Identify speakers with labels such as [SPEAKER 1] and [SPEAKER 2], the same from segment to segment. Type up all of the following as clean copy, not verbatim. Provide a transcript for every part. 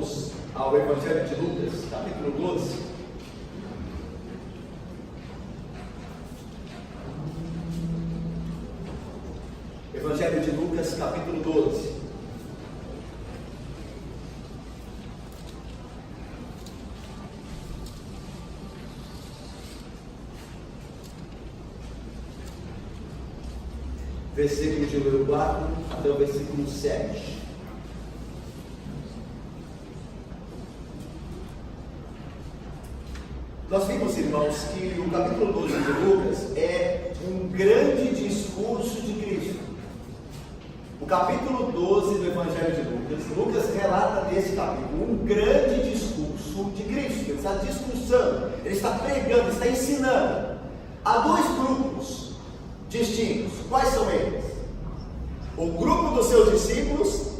[SPEAKER 1] vamos ao Evangelho de Lucas, capítulo 12. Evangelho de Lucas, capítulo 12. Versículo de número 4 até o versículo 7. Nós vimos, irmãos, que o capítulo 12 de Lucas é um grande discurso de Cristo. O capítulo 12 do Evangelho de Lucas relata nesse capítulo um grande discurso de Cristo. Ele está discursando, ele está pregando, está ensinando. Há dois grupos distintos. Quais são eles? O grupo dos seus discípulos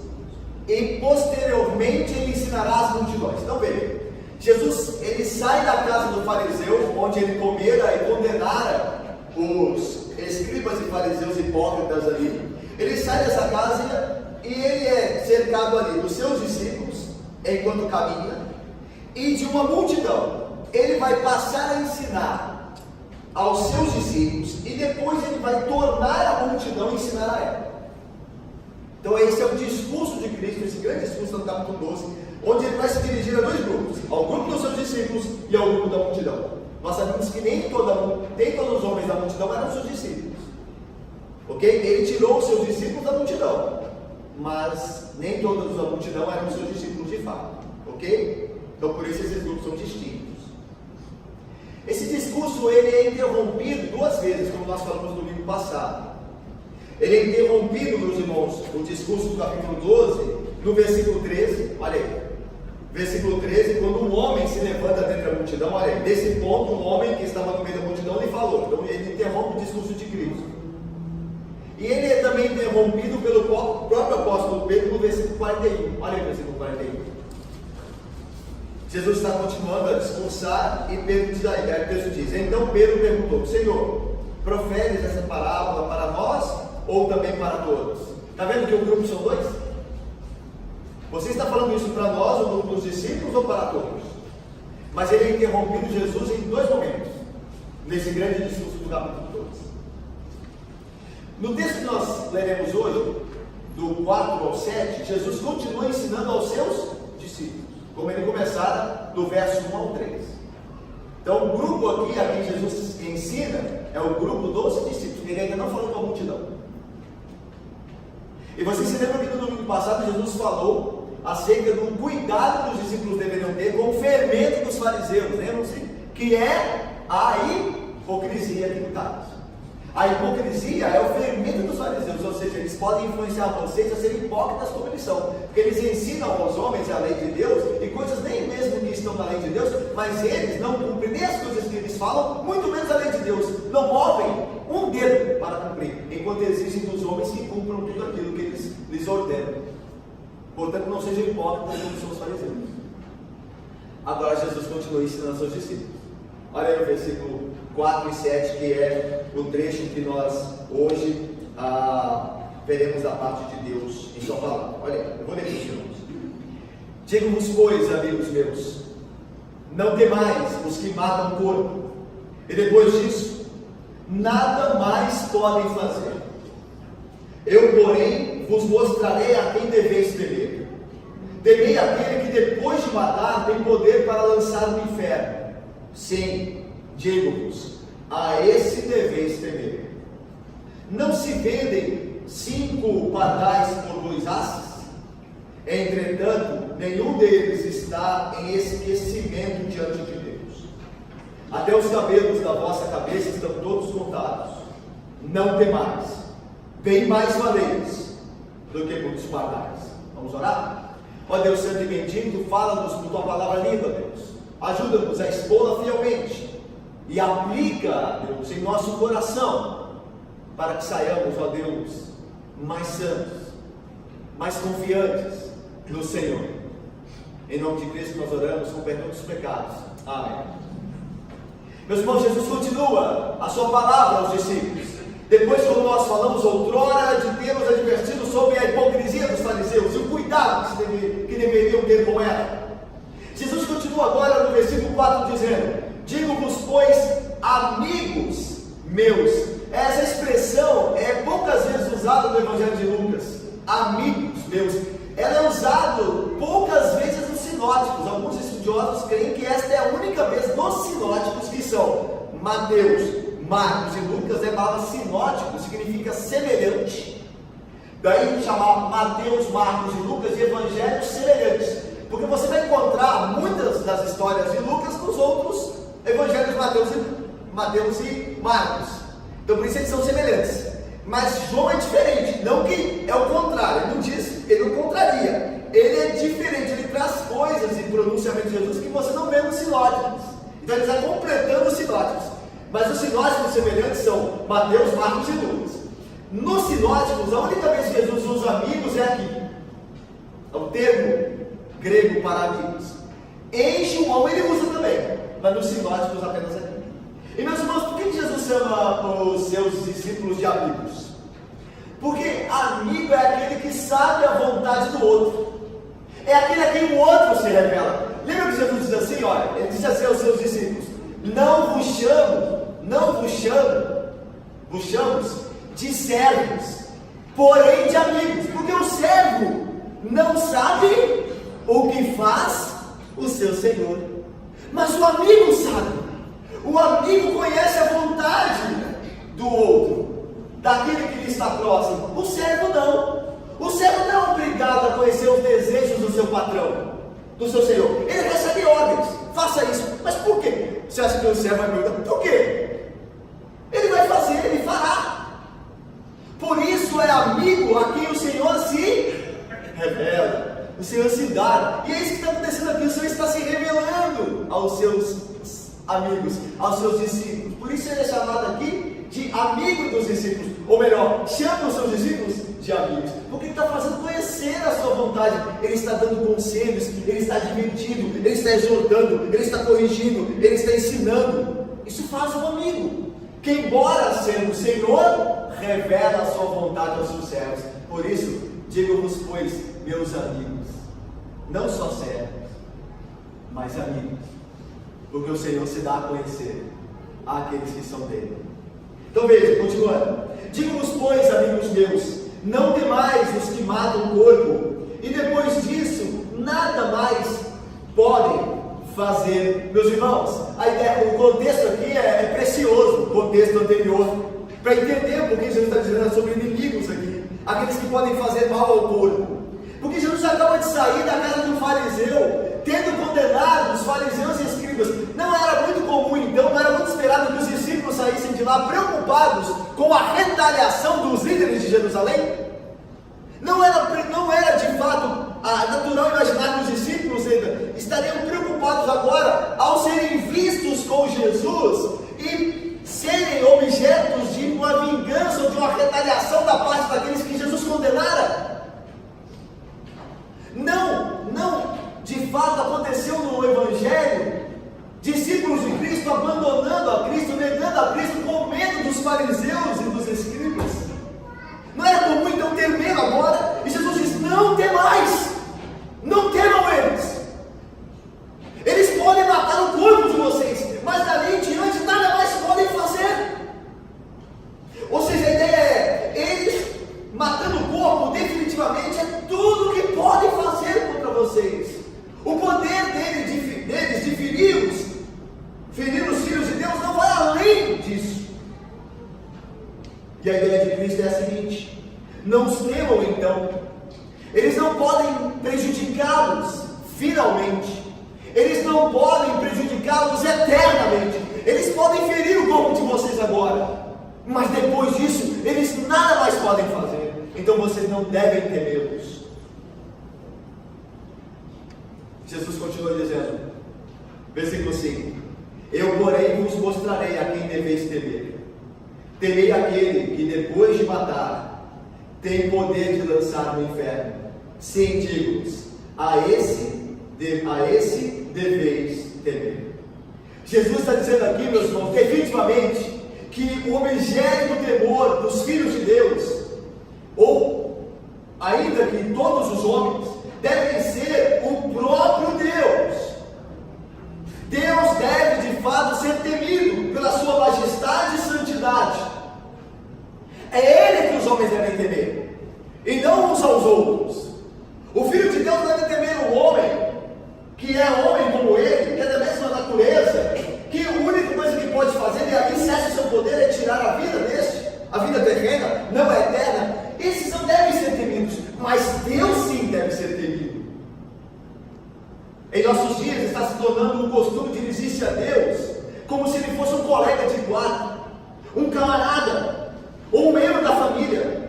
[SPEAKER 1] e posteriormente ele ensinará as multidões. Então veja, Jesus ele sai da casa do fariseu, onde ele comera e condenara os escribas e fariseus hipócritas ali. Ele sai dessa casa e ele é cercado ali dos seus discípulos enquanto caminha e de uma multidão. Ele vai passar a ensinar aos seus discípulos e depois ele vai tornar a multidão ensinar a ela. Então esse é o discurso de Cristo, esse grande discurso no capítulo 12, onde ele vai se dirigir a dois grupos, ao grupo dos seus discípulos e ao grupo da multidão. Nós sabemos que nem todos os homens da multidão eram seus discípulos, ok? Ele tirou os seus discípulos da multidão, mas nem todos da multidão eram seus discípulos de fato, ok? Então por isso esses grupos são distintos. Esse discurso ele é interrompido duas vezes, como nós falamos no domingo passado. Ele é interrompido, meus irmãos, o discurso do capítulo 12, no versículo 13, olha aí. Versículo 13, quando um homem se levanta dentre a multidão, olha aí, nesse ponto, um homem que estava no meio da multidão lhe falou. Então ele interrompe o discurso de Cristo. E ele é também interrompido pelo próprio apóstolo Pedro no versículo 41. Olha aí o versículo 41. Jesus está continuando a discursar e Pedro diz aí, o texto diz: então Pedro perguntou: Senhor, proferes essa parábola para nós ou também para todos? Está vendo que o grupo são dois? Você está falando isso para nós, o grupo dos discípulos, ou para todos? Mas ele é interrompido Jesus em dois momentos, nesse grande discurso do capítulo 12. No texto que nós leremos hoje, do 4 ao 7, Jesus continua ensinando aos seus discípulos, como ele começara do verso 1 ao 3. Então o grupo aqui, a quem Jesus ensina, é o grupo dos discípulos. Ele ainda não falou com a multidão. E vocês se lembram que no domingo passado Jesus falou acerca do cuidado que os discípulos deveriam ter com o fermento dos fariseus, lembram-se? Que é a hipocrisia aqui no caso. A hipocrisia é o fermento dos fariseus, ou seja, eles podem influenciar vocês a serem hipócritas como eles são, porque eles ensinam aos homens a lei de Deus, e coisas nem mesmo que estão na lei de Deus, mas eles não cumprem nem as coisas que eles falam, muito menos a lei de Deus, não movem um dedo para cumprir, enquanto exigem dos homens que cumpram tudo aquilo que eles lhes ordenam. Portanto, não sejam hipócritas como são os fariseus. Agora Jesus continua ensinando aos seus discípulos. Olha aí o versículo 4 e 7, que é o trecho que nós hoje veremos da parte de Deus em sua palavra. Olha aí, eu vou ler para os irmãos. Digo-vos, pois, amigos meus, não temais os que matam o corpo, e depois disso, nada mais podem fazer. Eu, porém, vos mostrarei a quem deveis temer. Temei aquele que depois de matar tem poder para lançar no inferno. Sim, digo-vos, a esse deveis temer. Não se vendem 5 pardais por 2 asas? Entretanto, nenhum deles está em esquecimento diante de Deus. Até os cabelos da vossa cabeça estão todos contados. Não temais, bem mais valeis do que muitos pardais. Vamos orar? Ó Deus santo e bendito, fala-nos por tua palavra linda, Deus. Ajuda-nos a expô-la fielmente e aplica, Deus, em nosso coração, para que saiamos, ó Deus, mais santos, mais confiantes no Senhor. Em nome de Cristo nós oramos com perdão dos pecados. Amém. Meus irmãos, Jesus continua a sua palavra aos discípulos. Depois, como nós falamos outrora, de termos advertido sobre a hipocrisia dos fariseus e o cuidado que que deveriam ter com ela. Jesus continua agora no versículo 4 dizendo: digo-vos, pois, amigos meus. Essa expressão é poucas vezes usada no Evangelho de Lucas. Amigos meus. Ela é usada poucas vezes nos sinóticos. Alguns estudiosos creem que esta é a única vez nos sinóticos, que são Mateus, Marcos e Lucas. É a palavra sinótico, significa semelhante. Daí chamar Mateus, Marcos e Lucas de evangelhos semelhantes, porque você vai encontrar muitas das histórias de Lucas nos outros evangelhos de Mateus e Marcos. Então por isso eles são semelhantes. Mas João é diferente, não que é o contrário, ele não diz, ele não contraria, ele é diferente, ele traz coisas e pronunciamentos de Jesus que você não vê nos sinóticos. Então ele está completando os sinóticos. Mas os sinóticos semelhantes são Mateus, Marcos e Lucas. Nos sinóticos, a única vez que Jesus usa amigos é aqui. É o termo grego para amigos. Em João ele usa também, mas nos sinóticos apenas aqui. E meus irmãos, por que Jesus chama os seus discípulos de amigos? Porque amigo é aquele que sabe a vontade do outro. É aquele a quem o outro se revela. Lembra que Jesus diz assim, olha, ele diz assim aos seus discípulos: não vos chamo de servos, porém de amigos. Porque o servo não sabe o que faz o seu Senhor, mas o amigo sabe. O amigo conhece a vontade do outro, daquele que lhe está próximo. O servo não. O servo não é obrigado a conhecer os desejos do seu patrão, do seu Senhor. Ele recebe ordens, faça isso. Mas por quê? Você acha que o servo vai perguntar, por quê? Ele vai fazer, ele fará. Por isso é amigo a quem o Senhor se revela, o Senhor se dá. E é isso que está acontecendo aqui. O Senhor está se revelando aos seus amigos, aos seus discípulos. Por isso ele é chamado aqui de amigo dos discípulos. Ou melhor, chama os seus discípulos de amigos, porque ele está fazendo conhecer a sua vontade. Ele está dando conselhos, ele está divertindo, ele está exortando, ele está corrigindo, ele está ensinando. Isso faz um amigo, que embora sendo o Senhor, revela a sua vontade aos seus servos. Por isso, digo-vos, pois, meus amigos, não só servos, mas amigos, porque o Senhor se dá a conhecer àqueles que são dele. Então veja, continuando: digo-vos, pois, amigos meus, não temais os que matam o corpo, e depois disso nada mais podem fazer. Meus irmãos, a ideia, o contexto aqui é precioso, o contexto anterior, para entender o que Jesus está dizendo sobre inimigos aqui, aqueles que podem fazer mal ao corpo. Porque Jesus acaba de sair da casa de um fariseu, tendo condenado os fariseus e escribas. Não era muito comum então, não era muito esperado que os discípulos saíssem de lá preocupados com a retaliação dos líderes de Jerusalém? Não era de fato natural imaginar que os discípulos estariam preocupados agora ao serem vistos com Jesus e serem objetos de uma vingança ou de uma retaliação da parte daqueles que Jesus condenara. Não, de fato aconteceu no Evangelho, discípulos de Cristo abandonando a Cristo, negando a Cristo com medo dos fariseus e dos escribas. Não era comum então ter medo agora, e Jesus diz: não temais, não temam eles. Eles podem matar o corpo de vocês, mas dali em diante nada mais podem fazer. Ou seja, a ideia é, eles matando o corpo definitivamente é tudo que podem fazer contra vocês. O poder deles de ferir os filhos de Deus não vai além disso. E a ideia de Cristo é a seguinte: não os temam então. Eles não podem prejudicá-los finalmente. Eles não podem prejudicá-los eternamente. Eles podem ferir o corpo de vocês agora, mas depois disso, eles nada mais podem fazer. Então vocês não devem temê-los. Jesus continua dizendo, versículo 5: eu, porém, vos mostrarei a quem deveis temer. Temei aquele que, depois de matar, tem poder de lançar no inferno. Sim, digo-vos, a esse deveis temer. Jesus está dizendo aqui, meus irmãos, definitivamente, que o objeto do temor dos filhos de Deus, ou ainda que todos os homens, devem ser efetivado, ser temido pela sua majestade e santidade. É Ele que os homens devem temer, e não uns aos outros. O Filho de Deus deve temer o homem, que é homem como ele, que é da mesma natureza, que a única coisa que pode fazer, e aí cessa o seu poder, é tirar a vida deste, a vida terrena, não é eterna. Esses não devem ser temidos, mas Deus sim deve ser temido. Em nossos dias está se tornando um costume de dirigir-se a Deus como se ele fosse um colega de quarto, um camarada, ou um membro da família.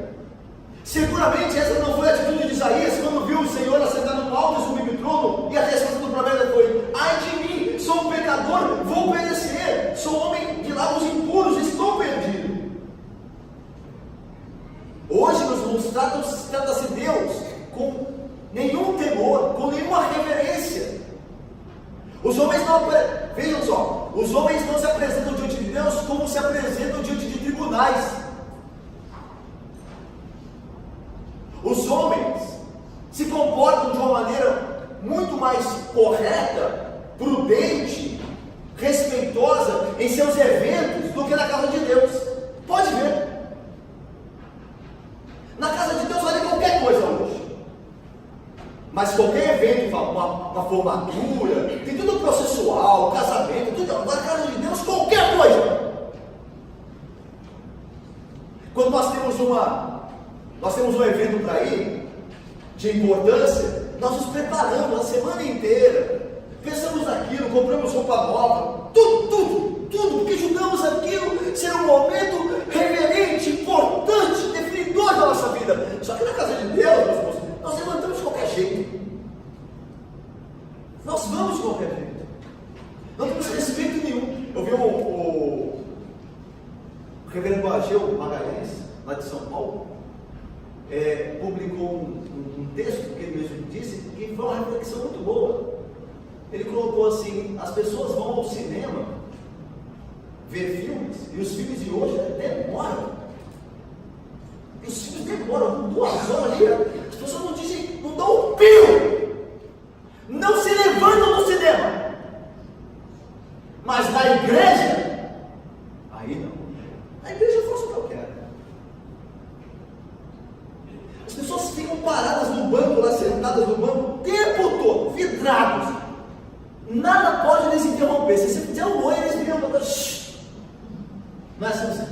[SPEAKER 1] Seguramente essa não foi a atitude de Isaías quando viu o Senhor assentado no alto e sublime trono, e a resposta do profeta foi: ai de mim, sou um pecador, vou perecer, sou homem de lábios impuros, estou perdido. Hoje nos trata-se Deus com nenhum temor, com nenhuma reverência. Os homens não, vejam só, os homens não se apresentam diante de Deus como se apresentam diante de tribunais. Os homens se comportam de uma maneira muito mais correta, prudente, respeitosa em seus eventos do que na casa de Deus. Pode ver. Na casa de Deus vale qualquer coisa hoje. Mas qualquer evento, uma formatura, tem tudo processual, casamento, tudo. Na casa de Deus, qualquer coisa. Quando nós temos um evento para ir, de importância, nós nos preparamos a semana inteira, pensamos naquilo, compramos roupa nova, tudo, porque julgamos aquilo ser um momento reverente, importante, definidor da nossa vida. Só que na casa de Deus, nós levantamos de qualquer jeito, nós vamos de qualquer jeito, não temos respeito nenhum. Eu vi o reverendo Ageu Magalhães, lá de São Paulo, publicou um texto que ele mesmo disse, que foi uma reflexão muito boa. Ele colocou assim: as pessoas vão ao cinema ver filmes, e os filmes de hoje demoram. E os filmes demoram 2 horas ali. As pessoas não dão um pio, não se levantam no cinema. Mas na igreja, aí não. Na igreja eu faço o que eu quero. As pessoas ficam paradas no banco, lá sentadas no banco, o tempo todo, vidrados. Nada pode lhes interromper. Se você fizer um oi, eles viram para não é assim,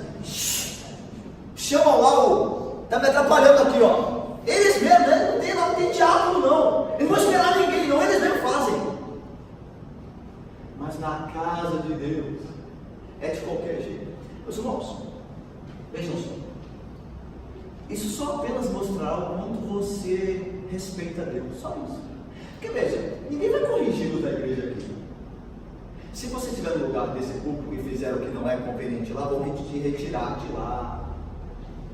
[SPEAKER 1] chamam lá está me atrapalhando aqui, ó. Eles mesmo, né? Não tem diálogo não. Eles não vão esperar ninguém, não, eles mesmo fazem. Mas na casa de Deus é de qualquer jeito. Meus irmãos, vejam só. Isso só apenas mostrará o quanto você respeita a Deus, só isso. Porque veja, ninguém vai corrigir o da igreja aqui. Se você estiver no lugar desse público e fizer o que não é conveniente lá, vão te retirar de lá.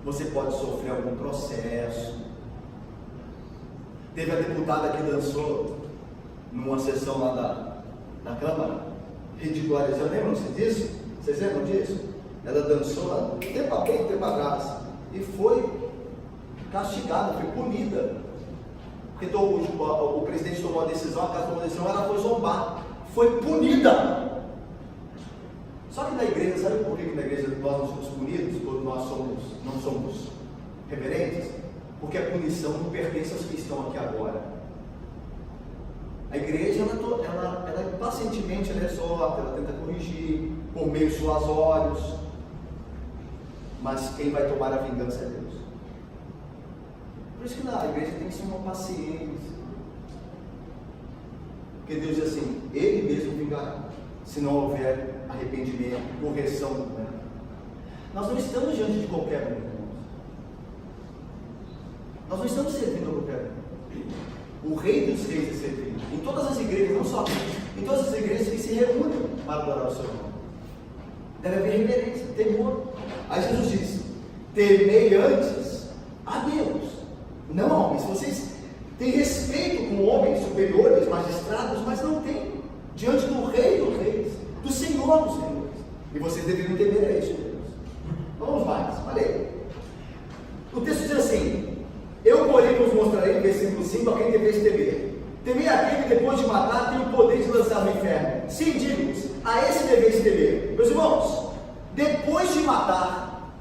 [SPEAKER 1] Você pode sofrer algum processo. Teve a deputada que dançou numa sessão lá da Câmara, ridicularizando, lembram-se disso? Vocês lembram disso? Ela dançou lá, tempo a quem, tempo a graça, e foi castigada, foi punida, porque o presidente tomou a decisão, a casa tomou a decisão, ela foi zombar, foi punida. Só que na igreja, sabe por que na igreja nós não somos punidos, quando nós não somos reverentes? Porque a punição não pertence aos que estão aqui agora. A igreja, ela pacientemente, ela exorta, ela tenta corrigir, por meio suasórios, mas quem vai tomar a vingança é Deus. Por isso que na igreja tem que ser uma paciência. Porque Deus diz assim, Ele mesmo vingará, se não houver arrependimento, correção. Né? Nós não estamos diante de qualquer um, irmãos. Nós não estamos servindo a qualquer um. O Rei dos Reis é servido. Em todas as igrejas, não só aqui, em todas as igrejas que se reúnem para adorar o seu nome. Deve haver reverência, temor. Aí Jesus diz, temei antes a Deus, não a homens. Vocês têm respeito com homens superiores, magistrados, mas não têm diante do Rei dos Reis, do Senhor dos Senhores. E vocês deveriam temer a este Deus. Vamos mais, olha aí. O texto diz assim, eu porém vos mostrarei, versículo 5, a quem deveis temer. Temei aquele que depois de matar tem o poder de lançar no inferno. Sim, digo-vos, a esse deveis temer. Meus irmãos, depois de matar,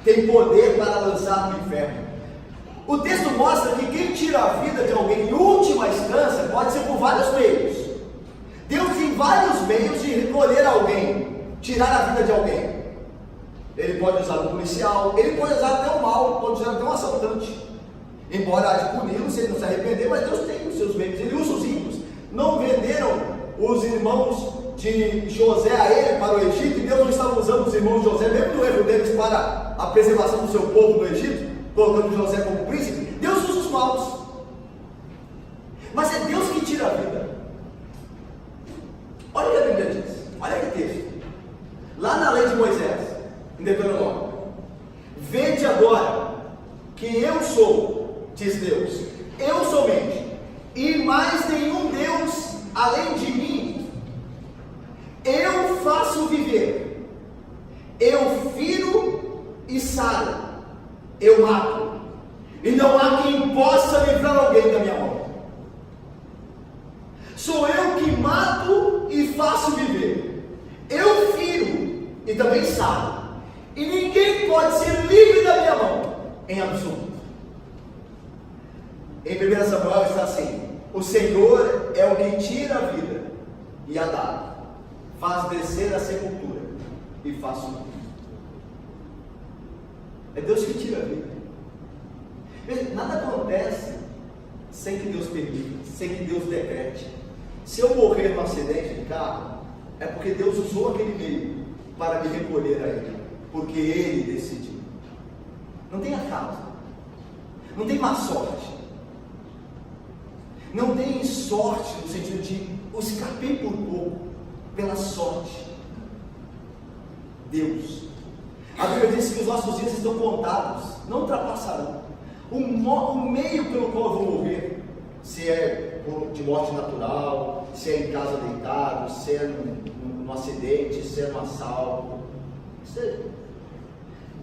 [SPEAKER 1] tem poder para lançar no inferno. O texto mostra que quem tira a vida de alguém em última instância pode ser por vários meios. Deus tem vários meios de recolher alguém, tirar a vida de alguém. Ele pode usar um policial, ele pode usar até o mal, pode usar até um assaltante. Embora haja puni-lo se ele não se arrepender, mas Deus tem os seus meios, ele usa os ímpios. Não venderam os irmãos de José a ele para o Egito, e Deus não estava usando os irmãos de José, mesmo no erro deles, para a preservação do seu povo no Egito, colocando José como príncipe. Deus usa os maus, mas é Deus que tira a vida. Olha o que a Bíblia diz, olha que texto, lá na lei de Moisés, em Deuteronômio: vede agora que eu sou, diz Deus, eu somente, e mais nenhum Deus além de mim. Eu faço viver, eu firo e saro, eu mato, e não há quem possa livrar alguém da minha mão. Sou eu que mato e faço viver, eu firo e também saro, e ninguém pode ser livre da minha mão, em absoluto. Em 1 Samuel está assim: o Senhor é o que tira a vida e a dá, faz descer a sepultura e faz subir. É Deus que tira a vida. Veja, nada acontece sem que Deus permita, sem que Deus decrete. Se eu morrer num acidente de carro, é porque Deus usou aquele meio para me recolher a Ele, porque Ele decidiu. Não tem acaso, não tem má sorte, não tem sorte no sentido de eu escapei por pouco, pela sorte. Deus. A Bíblia diz que os nossos dias estão contados, não ultrapassarão. O meio pelo qual eu vou morrer, se é de morte natural, se é em casa deitado, se é num acidente, se é num assalto,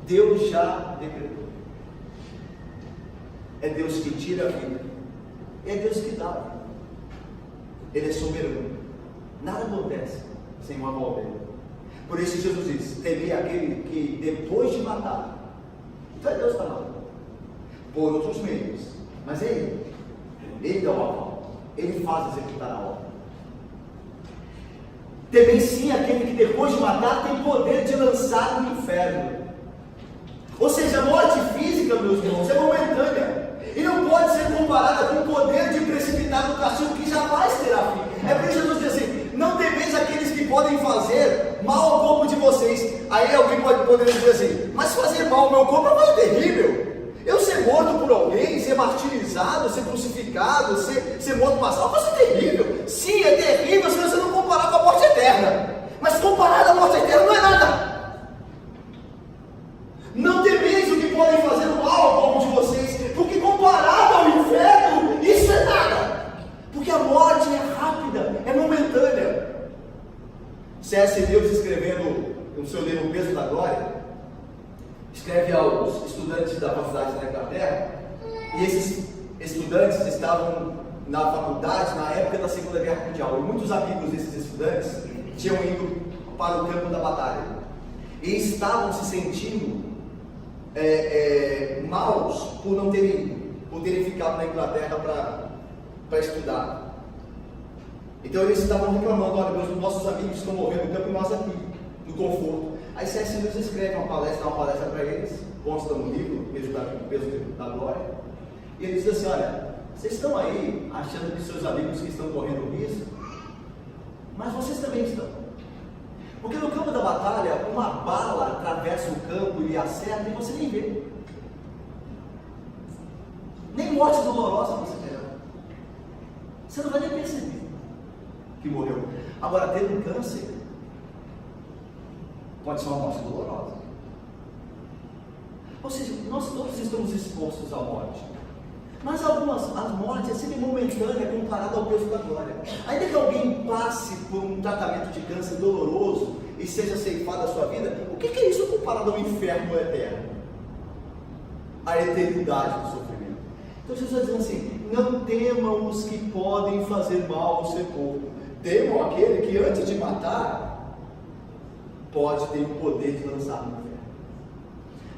[SPEAKER 1] Deus já decretou. É Deus que tira a vida, é Deus que dá a vida. Ele é soberano, nada acontece sem uma mão dele. Por isso Jesus diz: temei aquele que depois de matar, então é Deus que está lá, por outros meios, mas é Ele dá o aval, Ele faz executar a obra. Temei sim aquele que depois de matar tem poder de lançar no inferno. Ou seja, a morte física, meus irmãos, é momentânea, e não pode ser comparada com o poder de precipitar no castigo que jamais terá fim. É por isso que Jesus diz assim: não temeis aqueles que podem fazer mal ao corpo de vocês. Aí alguém poderia dizer assim: mas fazer mal ao meu corpo é mais terrível. Eu ser morto por alguém, ser martirizado, ser crucificado, ser morto massal, isso é terrível. Sim, é terrível se você não comparar com a morte eterna. Mas comparado à morte eterna não é nada. Não temeis o que podem fazer mal ao corpo de vocês, porque comparado ao inferno, isso é nada. Porque a morte é rápida, é momentânea. C.S. Lewis, escrevendo no seu livro O Peso da Glória, escreve aos estudantes da faculdade da Inglaterra, e esses estudantes estavam na faculdade na época da Segunda Guerra Mundial, e muitos amigos desses estudantes tinham ido para o campo da batalha, e estavam se sentindo maus por terem ficado na Inglaterra para estudar. Então eles estavam reclamando: olha, nossos amigos estão morrendo no campo e nós aqui, no conforto. Aí C.S. Lewis escreve uma palestra para eles, consta no livro, o Peso da Glória, e ele diz assim: olha, vocês estão aí achando que seus amigos que estão correndo risco, mas vocês também estão. Porque no campo da batalha, uma bala atravessa o campo e acerta e você nem vê. Nem morte dolorosa você terá. Você não vai nem perceber que morreu. Agora, ter um câncer pode ser uma morte dolorosa. Ou seja, nós todos estamos expostos à morte. Mas as mortes é sempre momentânea comparada ao peso da glória. Ainda que alguém passe por um tratamento de câncer doloroso e seja ceifada a sua vida, o que é isso comparado ao inferno eterno? A eternidade do sofrimento. Então Jesus está dizendo assim: não temam os que podem fazer mal ao seu corpo, temam aquele que antes de matar, pode ter o poder de lançar no inferno.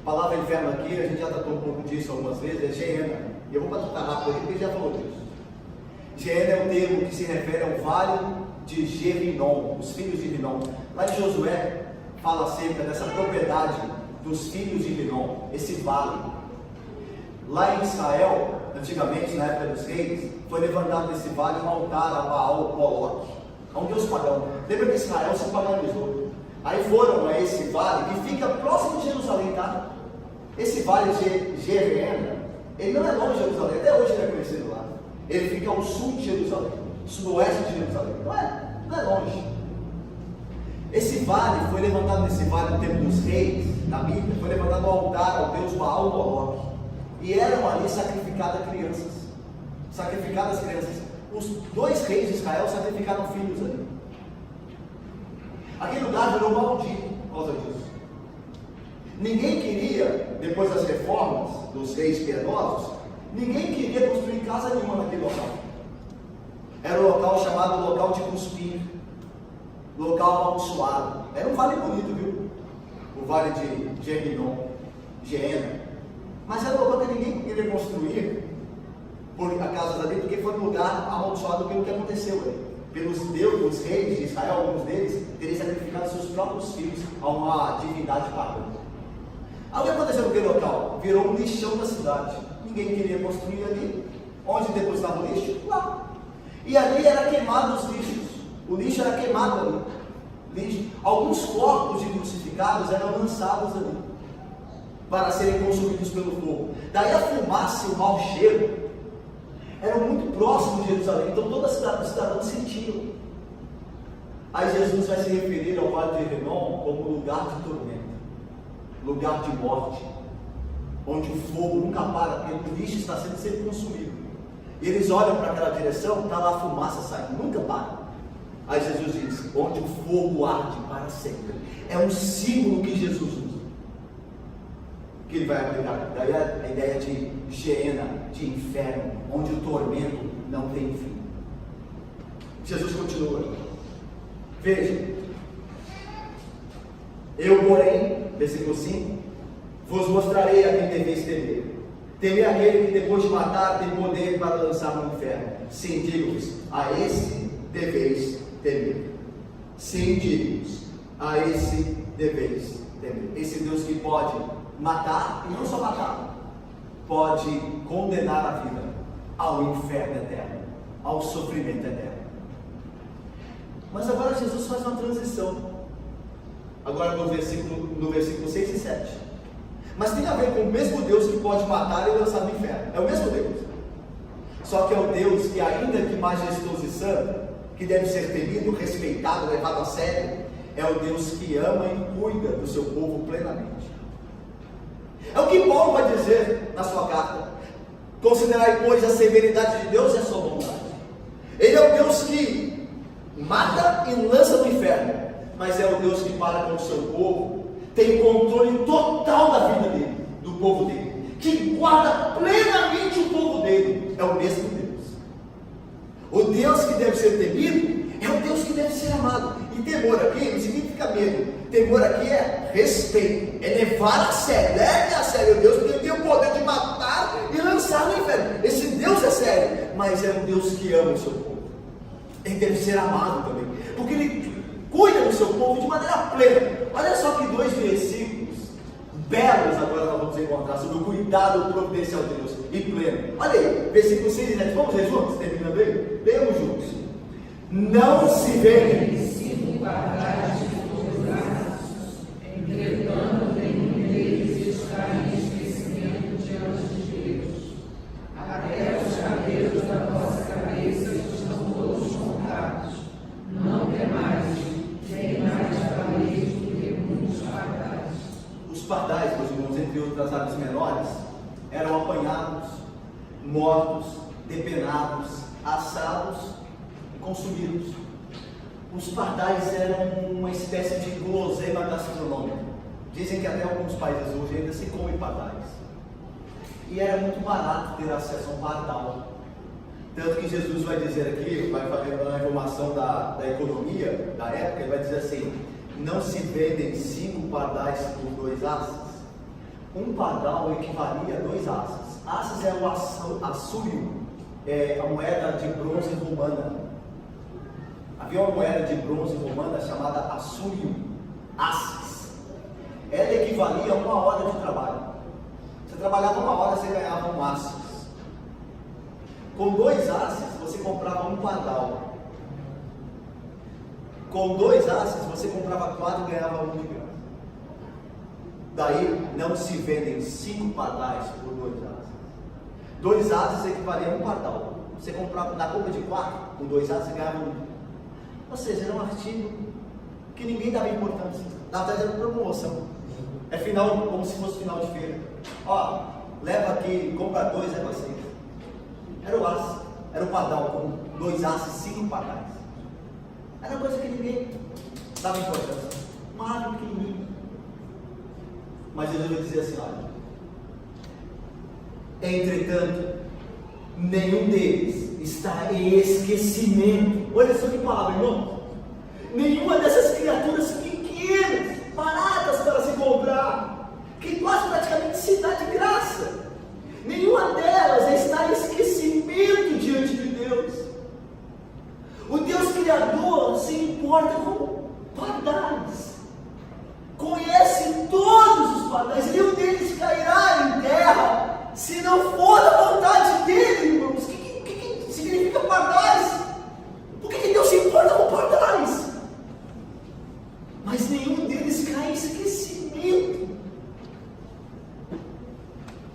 [SPEAKER 1] A palavra inferno aqui, a gente já tratou um pouco disso algumas vezes, é Geena. E eu vou passar rápido aqui, porque ele já falou disso. Geena é um termo que se refere ao vale de Gerinom, os filhos de Rinom. Lá em Josué, fala acerca dessa propriedade dos filhos de Rinom, esse vale. Lá em Israel, antigamente, na época dos reis, foi levantado nesse vale um altar a Baal Moloque, a um deus pagão. Lembra que Israel se paganizou? Aí foram a esse vale, que fica próximo de Jerusalém, tá? Esse vale de Geena, ele não é longe de Jerusalém, até hoje ele é conhecido lá. Ele fica ao sul de Jerusalém, sudoeste de Jerusalém, não é longe. Esse vale, foi levantado nesse vale no tempo dos reis, na Bíblia, foi levantado um altar ao deus Baal Moloque. E eram ali sacrificadas crianças. Os 2 reis de Israel sacrificaram filhos ali. Aquele lugar virou maldito por causa disso. Ninguém queria, depois das reformas dos reis piedosos, ninguém queria construir casa nenhuma naquele local. Era um local chamado local de cuspir, local amaldiçoado. Era um vale bonito, viu? O vale de Geena. Mas era um local que ninguém queria construir a casa ali, porque foi um lugar amaldiçoado pelo que aconteceu ali. Pelos deuses, os reis de Israel, alguns deles teriam sacrificado seus próprios filhos a uma divindade pagã. Aí o que aconteceu naquele local? Virou um lixão da cidade. Ninguém queria construir ali. Onde depositava o lixo? Lá. E ali era queimado os lixos. O lixo era queimado ali. Lixo. Alguns corpos de crucificados eram lançados ali para serem consumidos pelo fogo. Daí a fumaça e o mau cheiro eram muito próximos de Jerusalém, então toda a cidadão sentiu. Aí Jesus vai se referir ao vale de Rinom como lugar de tormento, lugar de morte, onde o fogo nunca para, porque o lixo está sendo sempre consumido. E eles olham para aquela direção, está lá a fumaça saindo, nunca para. Aí Jesus diz, onde o fogo arde para sempre. É um símbolo que Jesus usa, que ele vai aplicar. Daí a ideia de Geena, de inferno, onde o tormento não tem fim. Jesus continua. Veja, eu porém, versículo 5, vos mostrarei a quem deveis temer. Temer aquele que depois de matar tem poder para lançar no inferno. Sim, digo-vos, a esse deveis temer. Sim, digo-vos, a esse deveis temer. Esse Deus que pode matar, e não só matar, pode condenar a vida ao inferno eterno, ao sofrimento eterno. Mas agora Jesus faz uma transição, agora no versículo 6 e 7. Mas tem a ver com o mesmo Deus que pode matar e lançar no inferno. É o mesmo Deus, só que é o Deus que, ainda que majestoso e santo, que deve ser temido, respeitado, levado a sério, é o Deus que ama e cuida do seu povo plenamente. É o que Paulo vai dizer na sua carta. Considerai, pois, a severidade de Deus e a sua bondade. Ele é o Deus que mata e lança no inferno, mas é o Deus que para com o seu povo, tem controle total da vida dele, do povo dele, que guarda plenamente o povo dele. É o mesmo Deus. O Deus que deve ser temido é o Deus que deve ser amado. E temor aqui não significa medo. Temor aqui é respeito, é levar a sério, leve a sério o Deus, porque ele tem o poder de matar e lançar no inferno. Esse Deus é sério, mas é um Deus que ama o seu povo. Ele deve ser amado também, porque ele cuida do seu povo de maneira plena. Olha só que 2 versículos belos agora nós vamos encontrar sobre o cuidado providencial de Deus e pleno. Olha aí, versículo 6 e 7, vamos ler juntos, terminando aí? Leamos juntos. Não se vê
[SPEAKER 2] entretanto, nenhum deles está em esquecimento diante de Deus. Até os cabelos da vossa cabeça estão todos contados. Não temais, nem mais valeis do que muitos pardais.
[SPEAKER 1] Os pardais, meus irmãos, entre outras aves menores, eram apanhados, mortos, depenados, assados e consumidos. Os pardais eram uma espécie de guloseima gastronômica. Dizem que até alguns países hoje ainda se comem pardais. E era muito barato ter acesso a um pardal. Tanto que Jesus vai dizer aqui, vai fazer uma informação da economia da época, ele vai dizer assim: não se vendem 5 pardais por 2 asas. Um pardal equivalia a 2 asas. Asas é o assúrio, é a moeda de bronze romana. Havia uma moeda de bronze romana chamada assúrio, asses. Ela equivalia a 1 hora de trabalho. Você trabalhava 1 hora, você ganhava 1 asses. Com 2 asses, você comprava 1 pardal. Com 2 asses, você comprava 4 e ganhava 1 de graça. Daí, não se vendem 5 pardais por 2 asses. 2 asses equivalia a 1 pardal. Você comprava na compra de 4, com 2 asses, você ganhava 1. Ou seja, era um artigo que ninguém dava importância. Na verdade, era uma promoção. É final, como se fosse final de feira. Ó, leva aqui, compra 2, é você. Era o aço, era o pardal com 2 asses, 5 pardais. Era uma coisa que ninguém dava importância. Uma árvore pequenininha. Mas Jesus vai dizer assim: olha, entretanto, nenhum deles está em esquecimento. Olha só que palavra, irmão. Nenhuma dessas criaturas pequenas, baratas para se comprar, que quase praticamente se dá de graça, nenhuma delas está em esquecimento diante de Deus. O Deus Criador se importa com pardais, conhece todos os pardais, nenhum deles cairá em terra se não for da vontade dele, irmãos. O que significa pardais? Por que Deus se importa com pardais? Mas nenhum deles cai em esquecimento.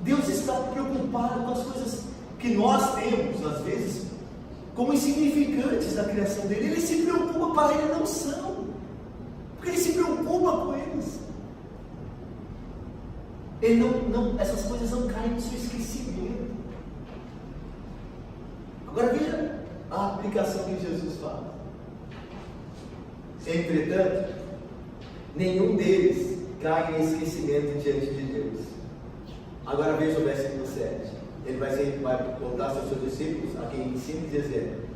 [SPEAKER 1] Deus está preocupado com as coisas que nós temos, às vezes, como insignificantes da criação dele. Ele se preocupa, para ele não são, porque ele se preocupa com eles. Ele essas coisas não caem no seu esquecimento. Agora veja a aplicação que Jesus faz. Entretanto, nenhum deles cai em esquecimento diante de Deus. Agora veja o versículo 7. Ele vai contar aos seus discípulos, a quem ensina e dizer: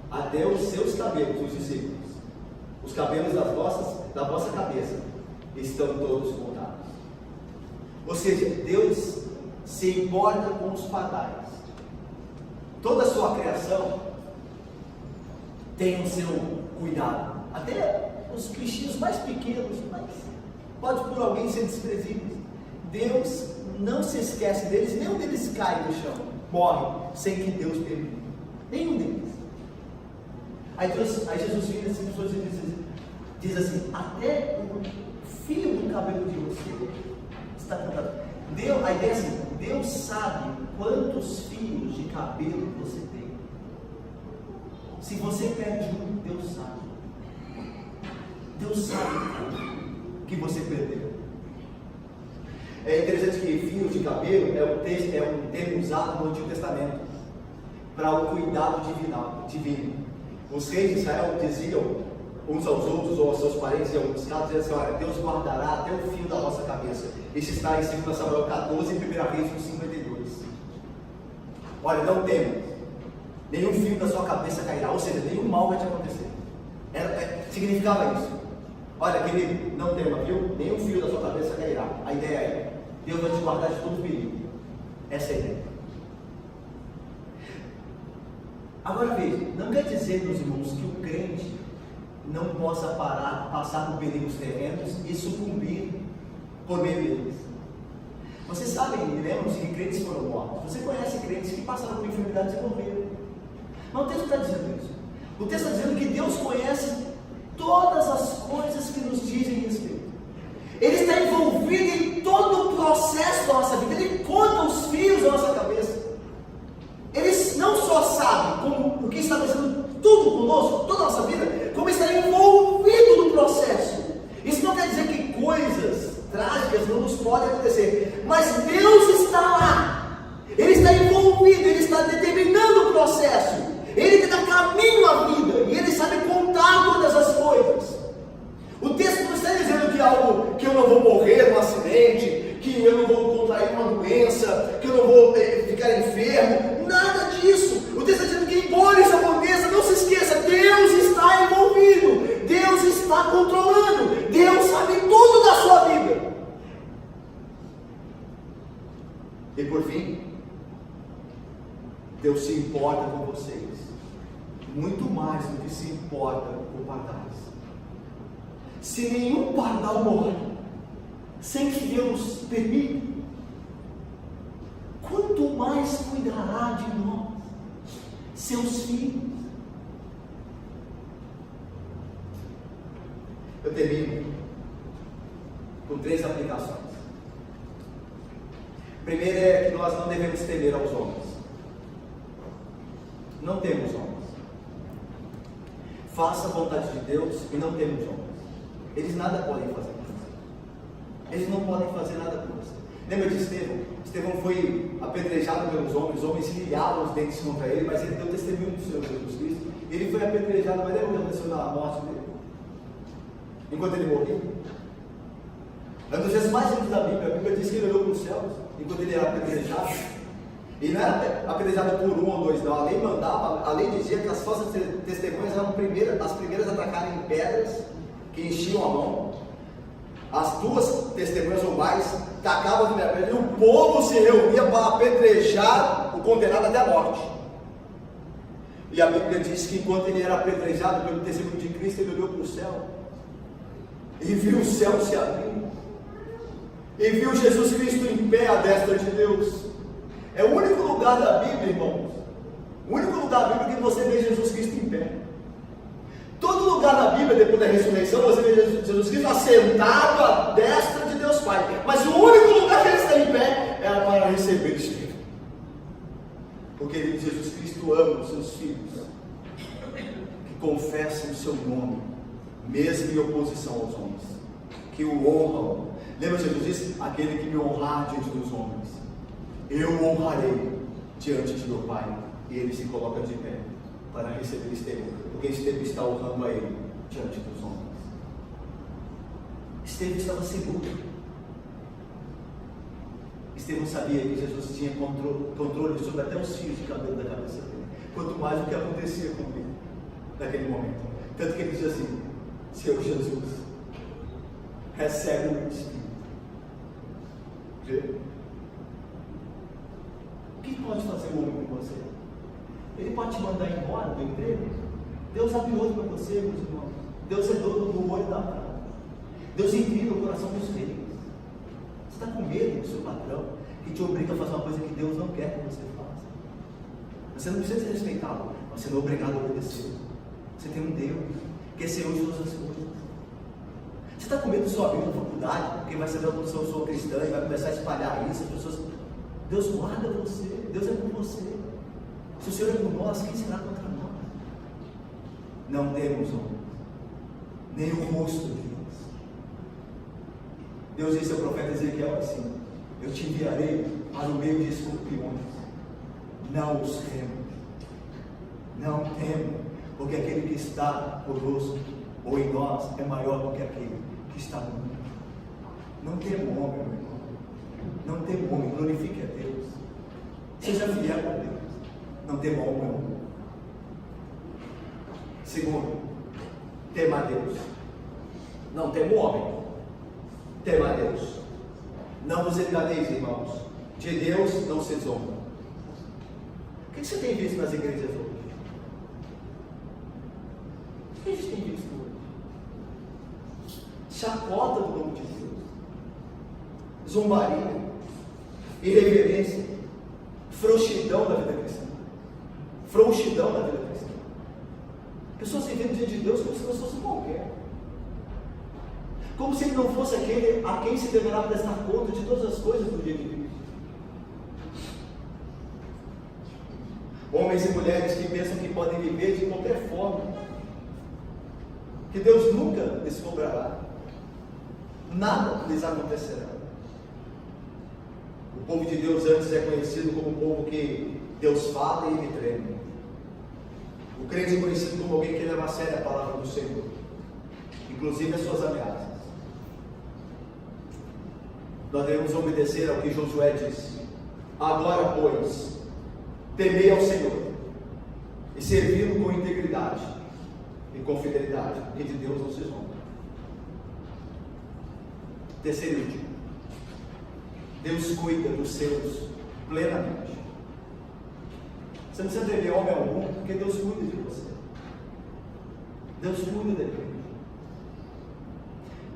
[SPEAKER 1] até os seus cabelos, os discípulos, os cabelos da vossa cabeça estão todos contados. Ou seja, Deus se importa com os pardais. Toda a sua criação tem o seu cuidado. Até os bichinhos mais pequenos, mas pode por alguém ser desprezíveis. Deus não se esquece deles, nenhum deles cai no chão, morre, sem que Deus permita. Nenhum deles. Aí Jesus vira as pessoas e diz assim: até o fio do cabelo de você está contado. A ideia é assim: Deus sabe quantos fios de cabelo você tem. Se você perde um, Deus sabe. Deus sabe que você perdeu. É interessante que fios de cabelo é um termo usado no Antigo Testamento para o cuidado divino. Os reis de Israel diziam uns aos outros ou aos seus parentes, em alguns casos, diziam assim: olha, Deus guardará até o fio da vossa cabeça. Isso está em 2 Samuel 14 e 1 Reis 52. Olha, não temas, nenhum fio da sua cabeça cairá, ou seja, nenhum mal vai te acontecer. Significava isso. Olha, querido, não tema, viu? Nenhum fio da sua cabeça cairá. A ideia é: Deus vai te guardar de todo perigo. Essa é a ideia. Agora veja, não quer dizer, meus irmãos, que o crente não possa passar por perigos terrenos e sucumbir por meio deles. Vocês sabem, lembram-se que crentes foram mortos. Você conhece crentes que passaram por enfermidades e morreram. Mas o texto está dizendo isso. O texto está dizendo que Deus conhece todas as coisas que nos dizem respeito. Ele está envolvido em todo o processo da nossa vida. Ele conta os fios da nossa cabeça. Ele não só sabe o que está acontecendo tudo conosco, toda a nossa vida, como está envolvido no processo. Isso não quer dizer que coisas trágicas não nos podem acontecer, mas Deus está lá. Ele está envolvido, Ele está determinando o processo. Ele dá caminho à vida e Ele sabe contar todas as coisas. O texto não está dizendo que eu não vou morrer num acidente, que eu não vou contrair uma doença, que eu não vou ficar enfermo, nada disso. O texto está dizendo que esqueça, Deus está envolvido, Deus está controlando, Deus sabe tudo da sua vida. E por fim, Deus se importa com vocês, muito mais do que se importa com pardais. Se nenhum pardal morre, sem que Deus permita, quanto mais cuidará de nós, seus filhos. Eu termino com 3 aplicações. Primeiro é que nós não devemos temer aos homens. Não temos homens. Faça a vontade de Deus e não temos homens. Eles nada podem fazer por você. Eles não podem fazer nada por você. Lembra de Estevão? Estevão foi apedrejado pelos homens, os homens liaram os dentes contra ele, mas ele deu testemunho do Senhor Jesus Cristo. Ele foi apedrejado, mas lembra o que aconteceu na morte dele? Enquanto ele morria? É um dos textos mais lindos da Bíblia. A Bíblia diz que ele olhou para os céus enquanto ele era apedrejado. E não era apedrejado por 1 ou 2, não. A lei mandava, a lei dizia que as falsas testemunhas eram as primeiras a atacarem em pedras que enchiam a mão. As 2 testemunhas ou mais tacavam a primeira pedra e o povo se reunia para apedrejar o condenado até a morte. E a Bíblia diz que enquanto ele era apedrejado pelo testemunho de Cristo, ele olhou para o céu e viu o céu se abrindo. E viu Jesus Cristo em pé à destra de Deus. É o único lugar da Bíblia, irmãos, o único lugar da Bíblia que você vê Jesus Cristo em pé. Todo lugar na Bíblia, depois da ressurreição, você vê Jesus Cristo assentado à destra de Deus Pai. Mas o único lugar que ele está em pé era para receber Espírito. Porque ele, Jesus Cristo, ama os seus filhos que confessam o seu nome, mesmo em oposição aos homens, que o honram. Lembra que Jesus disse: aquele que me honrar diante dos homens, eu o honrarei diante de meu Pai. E ele se coloca de pé para receber Estevão, porque Estevão está honrando a ele diante dos homens. Estevão estava seguro. Estevão sabia que Jesus tinha controle sobre até os fios de cabelo da cabeça dele, quanto mais o que acontecia com ele naquele momento. Tanto que ele diz assim: Senhor Jesus, recebe o meu Espírito. Vê? O que pode fazer o homem com você? Ele pode te mandar embora do emprego? Deus abre olho para você, meus irmãos. Deus é dono do olho da cara. Deus inclina o coração dos reis. Você está com medo do seu patrão, que te obriga a fazer uma coisa que Deus não quer que você faça? Você não precisa ser respeitado, mas você não é obrigado a obedecer. Você tem um Deus que é Senhor de todas as coisas. Você está com medo de sua vida na faculdade, porque vai saber que eu sou cristã e vai começar a espalhar isso, as pessoas... Deus guarda você, Deus é por você. Se o Senhor é por nós, quem será contra nós? Não temos homens, nem o rosto de Deus. Deus disse ao profeta Ezequiel assim: eu te enviarei para o meio de escorpiões. Não os temo, não temo, porque aquele que está conosco ou em nós é maior do que aquele que está no mundo. Não temo homem, meu irmão. Não temo homem, glorifique a Deus. Seja fiel a Deus. Não tema homem. Segundo, tema a Deus. Não tema o homem. Tema a Deus. Não vos enganeis, irmãos. De Deus não se zomba. O que você tem visto nas igrejas hoje? O que a gente tem visto hoje? Chacota do nome de Deus. Zombaria. Irreverência. Frouxidão da vida cristã. Frouxidão da vida cristã. Pessoas vivendo diante de Deus como se não fosse qualquer. Como se ele não fosse aquele a quem se deverá prestar conta de todas as coisas do dia de Cristo. Homens e mulheres que pensam que podem viver de qualquer forma, que Deus nunca lhes cobrará, nada lhes acontecerá. O povo de Deus antes é conhecido como um povo que Deus fala e ele treme. O crente é conhecido como alguém que leva a sério a palavra do Senhor, inclusive as suas ameaças. Nós devemos obedecer ao que Josué disse. Agora, pois, temei ao Senhor e servindo com integridade e com fidelidade, e de Deus não se zomba. Terceiro e último, Deus cuida dos seus plenamente. Você não precisa temer homem algum, porque Deus cuida de você. Deus cuida dele.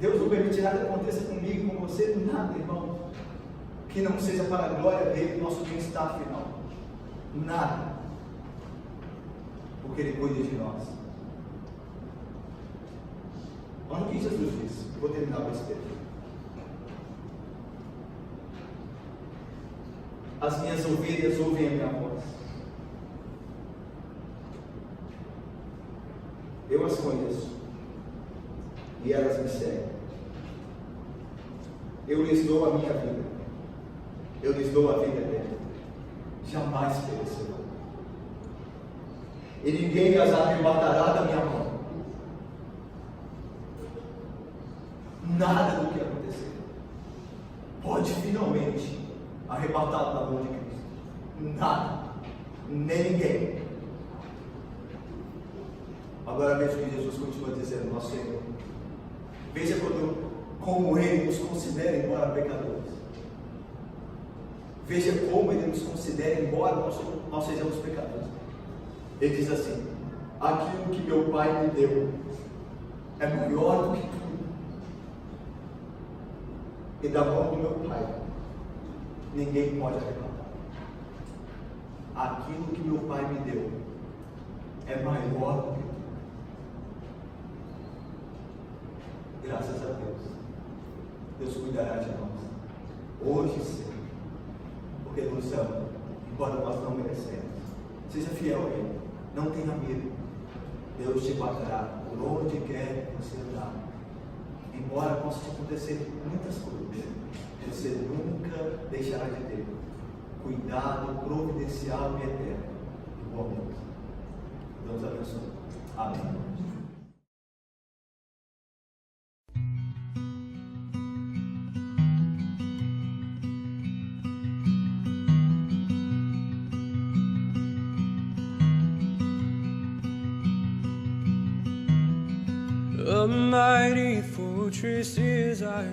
[SPEAKER 1] Deus não permitirá que aconteça comigo e com você nada, irmão, que não seja para a glória dele, nosso bem-estar final. Nada. Porque ele cuida de nós. Olha o que Jesus disse. Eu vou terminar com esse texto. As minhas ovelhas ouvem a minha voz. Eu as conheço e elas me seguem. Eu lhes dou a minha vida. Eu lhes dou a vida eterna. Jamais perecerão. E ninguém as arrebatará da minha mão. Nada do que acontecer pode finalmente arrebatá-lo da mão de Cristo. Nada. Nem ninguém. Agora veja o que Jesus continua dizendo, nosso Senhor. Veja como Ele nos considera, embora pecadores. Veja como Ele nos considera, embora nós sejamos pecadores. Ele diz assim: aquilo que meu Pai me deu é maior do que tudo. E da mão do meu Pai ninguém pode arrebatar. Aquilo que meu Pai me deu é maior do que tudo. Graças a Deus, Deus cuidará de nós, hoje e sempre, porque nos ama, embora nós não merecemos. Seja fiel a Ele, não tenha medo, Deus te guardará por onde quer que você andar. Embora possa te acontecer muitas coisas, você nunca deixará de ter cuidado providencial e eterno do momento. Deus abençoe. Amém.
[SPEAKER 3] A mighty fortress is our